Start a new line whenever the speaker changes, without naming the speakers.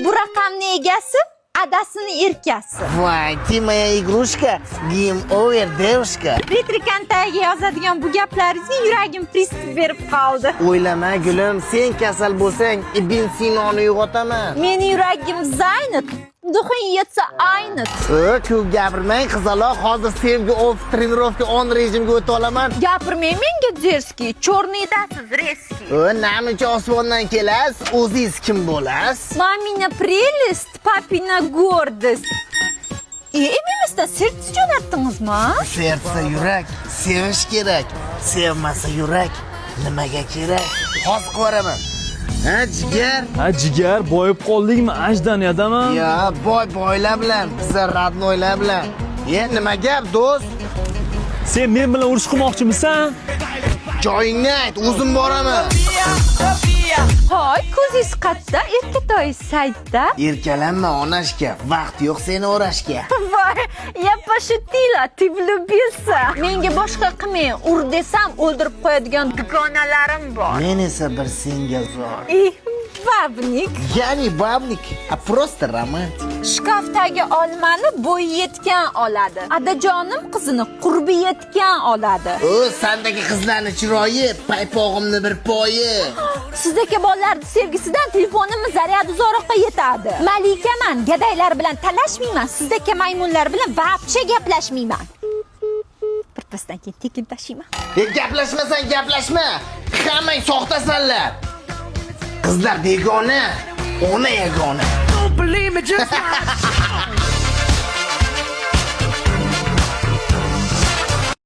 Bu raqamning egasi adasini erkasi.
Voy, ты моя игрушка, game over, девушка.
Retrikantaga yozadigan bu gaplaringizni yuragim pриступ berib qoldi.
O'ylama gulim, sen kasal bo'lsang, Ibn Sinoni uyg'otaman.
Meni yuragim zaynat, duxin yetsa aynat.
Ko'p gapirmang qizaloq, hozir sevgi off trenirovka on rejimga o'ta olaman.
Gapirmang menga derski, chorniydasiz reski.
Namuncha osmondan kelasiz, o'zingiz kim bo'lasiz?
Mamina prelest, papina gordost. Eminmisizda sertni jo'natdingizmi?
Sertsa yurak, sevish kerak. Sevmasa yurak, nimaga kerak? Hozir ko'raman. Ha, jigar?
Ha, jigar, boyib qoldingmi? Ajdaniyadami?
Ya, boylar bilan, bizlar radnoylar bilan. Nima gap, do'st?
Sen men bilan urush qilmoqchimisan?
Joyingni ayt, o'zim boraman.
Hoy, ko'zingiz qayerda? Erkatoy saytda.
Erkalanma onashga, vaqt yo'q seni o'rashga.
Voy, я пошутила, ты влюбился. Menga boshqa qilmang, ur desam o'ldirib qo'yadigan dugonalarim bor.
Men esa bir senga zor.
Babnik.
Ya'ni babnik, a просто romantik.
Shkafdagi olmani bo'yi yetgan oladi. Adajonim qizini qurbi yetgan oladi.
Sandagi qizlarning chiroyi, paypog'imni bir poyi.
Sizdagi bolalarning sevgisidan telefonimni zaryadi uzoqqa yetadi. Malikaman, gadaylar bilan talashmayman, sizdagi maymunlar bilan vaqtcha gaplashmayman. Birpasdan keyin tekin tashiyman.
Gaplashmasang gaplashma. Hammang soxtasanlar. Qizlar begona, ona yagona.
Don't believe me, just watch.